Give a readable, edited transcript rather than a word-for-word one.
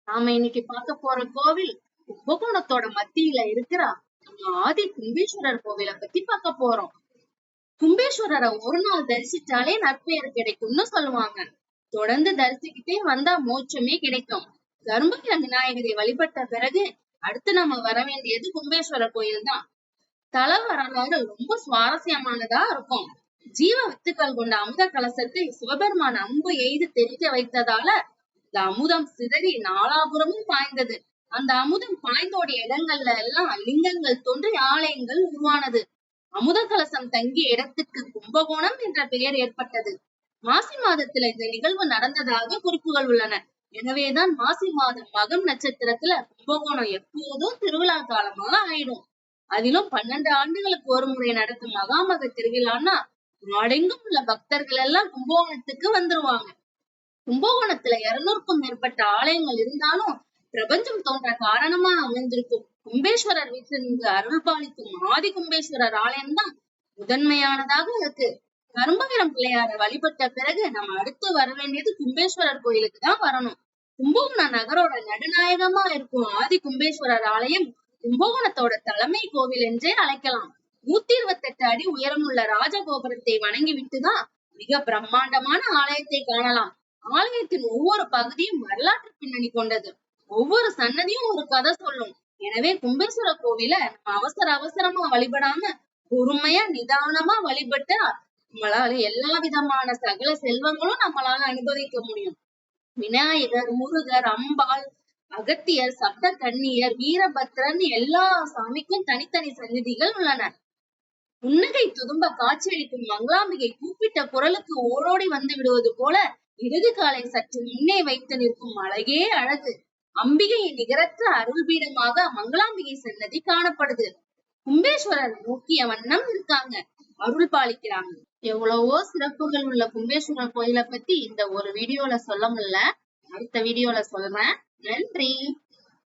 நாம இன்னைக்கு பார்க்க போற கோவில் கும்பகோணத்தோட மத்தியில இருக்கிற ஆதி கும்பேஸ்வரர் கோவிலை பத்தி பார்க்க போறோம். கும்பேஸ்வரரை ஒரு நாள் தரிசிச்சாலே நற்பெயர் கிடைக்கும்னு சொல்லுவாங்க. தொடர்ந்து தரிசிக்கிட்டே வந்தா மோட்சமே கிடைக்கும். கர்ப்பகிர விநாயகரை வழிபட்ட பிறகு அடுத்து நம்ம வர வேண்டியது கும்பேஸ்வரர் கோயில் தான். தல வரலாறு ரொம்ப சுவாரஸ்யமானதா இருக்கும். ஜீவ வித்துக்கள் கொண்ட அமுத கலசத்தை சிவபெருமான் அம்பு எய்து தெரிக்க வைத்ததால இந்த அமுதம் சிதறி நாலாபுரமும் பாய்ந்தது. அந்த அமுதம் பாய்ந்தோடைய இடங்கள்ல எல்லாம் லிங்கங்கள் தோன்றி ஆலயங்கள் உருவானது. அமுத கலசம் தங்கிய இடத்துக்கு கும்பகோணம் என்ற பெயர் ஏற்பட்டது. மாசி மாதத்துல இந்த நிகழ்வு நடந்ததாக குறிப்புகள் உள்ளன. எனவேதான் மாசி மாதம் மகம் நட்சத்திரத்துல கும்பகோணம் எப்போதும் திருவிழா காலமாக ஆயிடும். அதிலும் 12 ஆண்டுகளுக்கு ஒரு முறை நடக்கும் மகாமக திருவிழான்னா நாடெங்கும் உள்ள பக்தர்கள் எல்லாம் கும்பகோணத்துக்கு வந்துருவாங்க. கும்பகோணத்துல 200க்கும் மேற்பட்ட ஆலயங்கள் இருந்தாலும் பிரபஞ்சம் தோன்ற காரணமா அமைந்திருக்கும் கும்பேஸ்வரர் வீட்டிலிருந்து அருள் பாலிக்கும் ஆதி கும்பேஸ்வரர் ஆலயம் தான் முதன்மையானதாக இருக்கு. கரும்பகிரம் பிள்ளையார வழிபட்ட பிறகு நம்ம அடுத்து வர வேண்டியது கும்பேஸ்வரர் கோயிலுக்கு தான் வரணும். கும்பகோணம் நகரோட நடுநாயகமா இருக்கும் ஆதி கும்பேஸ்வரர் ஆலயம் கும்பகோணத்தோட தலைமை கோவில் என்றே அழைக்கலாம். 128 அடி உயரமுள்ள ராஜகோபுரத்தை வணங்கி விட்டுதான் மிக பிரம்மாண்டமான ஆலயத்தை காணலாம். ஆலயத்தின் ஒவ்வொரு பகுதியும் வரலாற்று பின்னணி கொண்டது. ஒவ்வொரு சன்னதியும் ஒரு கதை சொல்லும். எனவே கும்பேஸ்வர கோவில நம்ம அவசரமா வழிபடாம பொறுமையா நிதானமா வழிபட்டா நம்மளால எல்லா விதமான சகல செல்வங்களும் நம்மளால அனுபவிக்க முடியும். விநாயகர், முருகர், அம்பாள், அகத்தியர், சப்த கன்னியர், வீரபத்ரன் எல்லா சாமிக்கும் தனித்தனி சந்நிதிகள் உள்ளன. புன்னகை துதும்ப காட்சியளிக்கும் மங்களாம்பிகை கூப்பிட்ட குரலுக்கு ஓடோடி வந்து விடுவது போல இடது காலை சற்று முன்னே வைத்து நிற்கும் அழகே அழகு. அம்பிகையின் நிகரற்ற அருள் பீடமாக மங்களாம்பிகை சன்னதி காணப்படுது. கும்பேஸ்வரர் நோக்கிய வண்ணம் இருக்காங்க, அருள் பாலிக்கிறாங்க. எவ்வளவோ சிறப்புகள் உள்ள கும்பேஸ்வரர் கோயிலை பத்தி இந்த ஒரு வீடியோல சொல்ல முடியல. அடுத்த வீடியோல சொல்றேன். நன்றி.